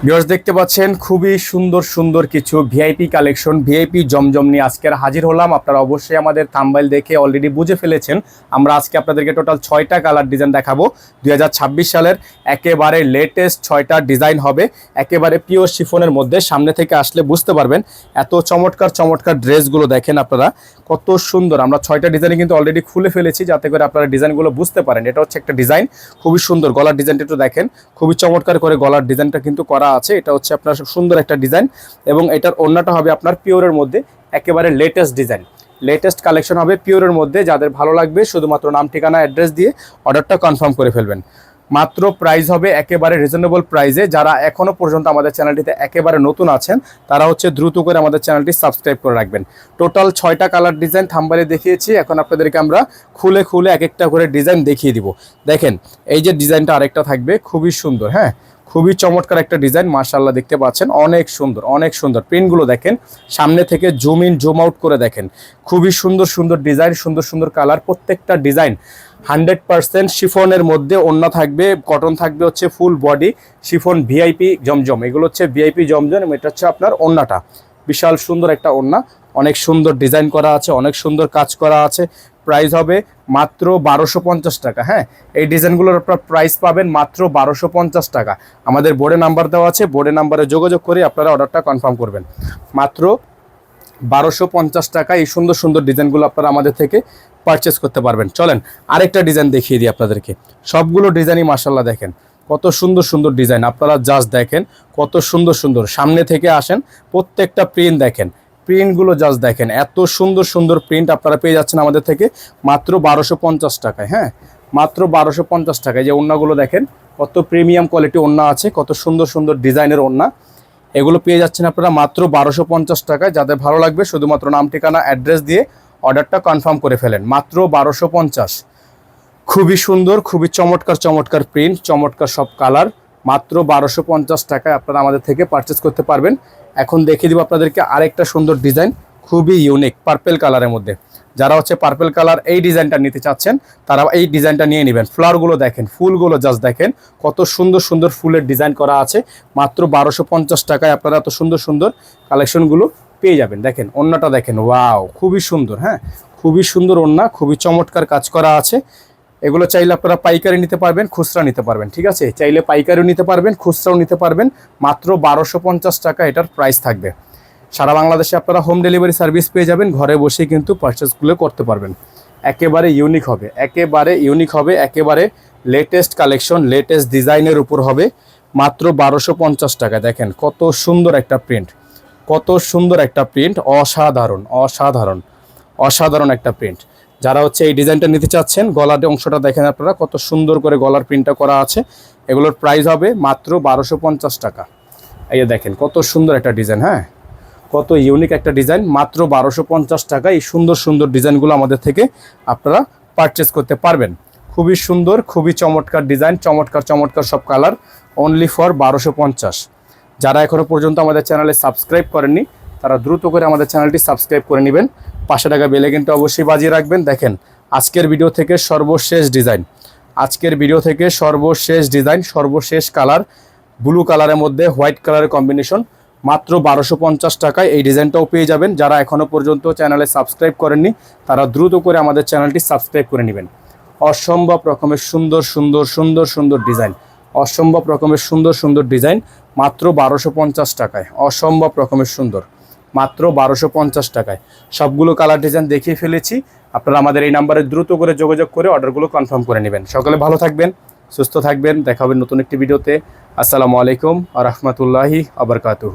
Viewers দেখতে পাচ্ছেন খুবই সুন্দর সুন্দর কিছু ভিআইপি কালেকশন, ভিআইপি জমজম নিয়ে আজকে হাজির হলাম। আপনারা অবশ্যই আমাদের থাম্বনেল দেখে অলরেডি বুঝে ফেলেছেন। আমরা আজকে আপনাদেরকে টোটাল 6টা কালার ডিজাইন দেখাবো। 2026 সালের একেবারে লেটেস্ট 6টা ডিজাইন হবে, একেবারে পিওর শিফনের মধ্যে। সামনে থেকে আসলে বুঝতে পারবেন এত চমৎকার চমৎকার ড্রেসগুলো দেখেন আপনারা কত সুন্দর। আমরা 6টা ডিজাইন কিন্তু অলরেডি খুলে ফেলেছি যাতে করে আপনারা ডিজাইনগুলো বুঝতে পারেন। এটা হচ্ছে একটা ডিজাইন, খুবই সুন্দর। গলার ডিজাইনটা একটু দেখেন, খুবই চমৎকার করে গলার ডিজাইনটা কিন্তু করা আছে। এটা হচ্ছে আপনার সুন্দর একটা ডিজাইন এবং এটার ওড়নাটা হবে আপনার পিওরের মধ্যে, একেবারে লেটেস্ট ডিজাইন, লেটেস্ট কালেকশন হবে পিওরের মধ্যে। যাদের ভালো লাগবে শুধুমাত্র নাম ঠিকানা অ্যাড্রেস দিয়ে অর্ডারটা কনফার্ম করে ফেলবেন। মাত্র প্রাইস হবে একেবারে রিজনেবল প্রাইসে। যারা এখনও পর্যন্ত আমাদের চ্যানেলটিতে একেবারে নতুন আছেন তারা হচ্ছে দ্রুত করে আমাদের চ্যানেলটি সাবস্ক্রাইব করে রাখবেন। টোটাল 6টা কালার ডিজাইন থাম্বনেলে দেখিয়েছি, এখন আপনাদেরকে আমরা খুলে খুলে এক একটা করে ডিজাইন দেখিয়ে দিব। দেখেন এই যে ডিজাইনটা আরেকটা থাকবে, খুবই সুন্দর, হ্যাঁ খুবই চমৎকার একটা ডিজাইন। মাশাআল্লাহ দেখতে পাচ্ছেন অনেক সুন্দর, অনেক সুন্দর। প্রিন্টগুলো দেখেন, সামনে থেকে জুম ইন জুম আউট করে দেখেন। খুবই সুন্দর সুন্দর ডিজাইন, সুন্দর সুন্দর কালার। প্রত্যেকটা ডিজাইন 100% শিফনের মধ্যে। ওড়না থাকবে কটন, থাকবে হচ্ছে ফুল বডি শিফন ভিআইপি জমজম। এগুলো হচ্ছে ভিআইপি জমজম এবং এটা হচ্ছে আপনার ওড়নাটা। বিশাল সুন্দর একটা ওড়না, অনেক সুন্দর ডিজাইন করা আছে, অনেক সুন্দর কাজ করা আছে। প্রাইস হবে মাত্র 1250 টাকা। হ্যাঁ, এই ডিজাইনগুলোর আপনার প্রাইস পাবেন মাত্র 1250 টাকা। আমাদের বোর্ডে নাম্বার দেওয়া আছে, বোর্ডে নাম্বারে যোগাযোগ করে আপনারা অর্ডারটা কনফার্ম করবেন। মাত্র 1250 টাকা এই সুন্দর সুন্দর ডিজাইনগুলো আপনারা আমাদের থেকে পারচেস করতে পারবেন। চলেন আরেকটা ডিজাইন দেখিয়ে দিই আপনাদেরকে। সবগুলো ডিজাইনই মাশাআল্লাহ দেখেন কত সুন্দর সুন্দর ডিজাইন। আপনারা জাস্ট দেখেন কত সুন্দর সুন্দর। সামনে থেকে আসেন, প্রত্যেকটা প্রিন্ট দেখেন, প্রিন্টগুলো জাস্ট দেখেন। এত সুন্দর সুন্দর প্রিন্ট আপনারা পেয়ে যাচ্ছেন আমাদের থেকে মাত্র 1250 টাকায়। হ্যাঁ, মাত্র 1250 টাকায়। যে ওড়নাগুলো দেখেন কত প্রিমিয়াম কোয়ালিটি ওড়না আছে, কত সুন্দর সুন্দর ডিজাইনের ওড়না। এগুলো পেয়ে যাচ্ছেন আপনারা মাত্র 1250 টাকায়। যাদের ভালো লাগবে শুধুমাত্র নাম ঠিকানা অ্যাড্রেস দিয়ে অর্ডারটা কনফার্ম করে ফেলেন। মাত্র 1250। খুবই সুন্দর, খুবই চমৎকার চমৎকার প্রিন্ট, চমৎকার সব কালার। মাত্র 1250 টাকায় আপনারা আমাদের থেকে পারচেস করতে পারবেন। এখন দেখিয়ে দিব আপনাদেরকে আরেকটা সুন্দর ডিজাইন, খুবই ইউনিক পার্পেল কালারের মধ্যে। যারা হচ্ছে পার্পেল কালার এই ডিজাইনটা নিতে চাচ্ছেন তারা এই ডিজাইনটা নিয়ে নেবেন। ফ্লাওয়ারগুলো দেখেন, ফুলগুলো জাস্ট দেখেন কত সুন্দর সুন্দর ফুলের ডিজাইন করা আছে। মাত্র 1250 টাকায় আপনারা এত সুন্দর সুন্দর কালেকশনগুলো পেয়ে যাবেন। দেখেন ওড়নাটা দেখেন, ওয়াও খুবই সুন্দর। হ্যাঁ, খুবই সুন্দর ওড়না, খুবই চমৎকার কাজ করা আছে। এগুলো চাইলে আপনারা পাইকারি নিতে পারবেন, খুচরা নিতে পারবেন। ঠিক আছে, চাইলে পাইকারিও নিতে পারবেন, খুচরাও নিতে পারবেন। মাত্র 1250 টাকা এটার প্রাইস থাকবে। সারা বাংলাদেশে আপনারা হোম ডেলিভারি সার্ভিস পেয়ে যাবেন, ঘরে বসে কিন্তু পারচেসগুলো করতে পারবেন। একেবারে ইউনিক হবে, একেবারে ইউনিক হবে, একেবারে লেটেস্ট কালেকশন, লেটেস্ট ডিজাইনের উপর হবে। মাত্র 1250 টাকা। দেখেন কত সুন্দর একটা প্রিন্ট, কত সুন্দর একটা প্রিন্ট, অসাধারণ অসাধারণ অসাধারণ একটা প্রিন্ট। যারা হচ্ছে এই ডিজাইনটা নিতে চাচ্ছেন, গলার অংশটা দেখেন আপনারা কত সুন্দর করে গলার প্রিন্টটা করা আছে। এগুলোর প্রাইস হবে মাত্র 1250 টাকা। এই দেখেন কত সুন্দর একটা ডিজাইন, হ্যাঁ কত ইউনিক একটা ডিজাইন। মাত্র 1250 টাকা এই সুন্দর সুন্দর ডিজাইনগুলো আমাদের থেকে আপনারা পারচেস করতে পারবেন। খুবই সুন্দর, খুবই চমৎকার ডিজাইন, চমৎকার চমৎকার সব কালার, অনলি ফর 1250। যারা এখনও পর্যন্ত আমাদের চ্যানেলে সাবস্ক্রাইব করেননি তারা দ্রুত করে আমাদের চ্যানেলটি সাবস্ক্রাইব করে নেবেন। 500 টাকা বেলে কিন্তু অবশ্যই বাজিয়ে রাখবেন। দেখেন আজকের ভিডিও থেকে সর্বশেষ ডিজাইন, আজকের ভিডিও থেকে সর্বশেষ ডিজাইন, সর্বশেষ কালার, ব্লু কালারের মধ্যে হোয়াইট কালারের কম্বিনেশন। মাত্র 1250 টাকায় এই ডিজাইনটাও পেয়ে যাবেন। যারা এখনও পর্যন্ত চ্যানেলে সাবস্ক্রাইব করেননি তারা দ্রুত করে আমাদের চ্যানেলটি সাবস্ক্রাইব করে নেবেন। অসম্ভব রকমের সুন্দর সুন্দর সুন্দর সুন্দর ডিজাইন, অসম্ভব রকমের সুন্দর সুন্দর ডিজাইন মাত্র 1250 টাকায়। অসম্ভব রকমের সুন্দর, মাত্র 1250 টাকায়। সবগুলো কালার ডিজাইন দেখিয়ে ফেলেছি। আপনারা আমাদের এই নাম্বারে দ্রুত করে যোগাযোগ করে অর্ডারগুলো কনফার্ম করে নেবেন। সকলে ভালো থাকবেন, সুস্থ থাকবেন। দেখা হবে নতুন একটি ভিডিওতে। আসসালামু আলাইকুম ওয়া রাহমাতুল্লাহি ওয়া বারাকাতুহু।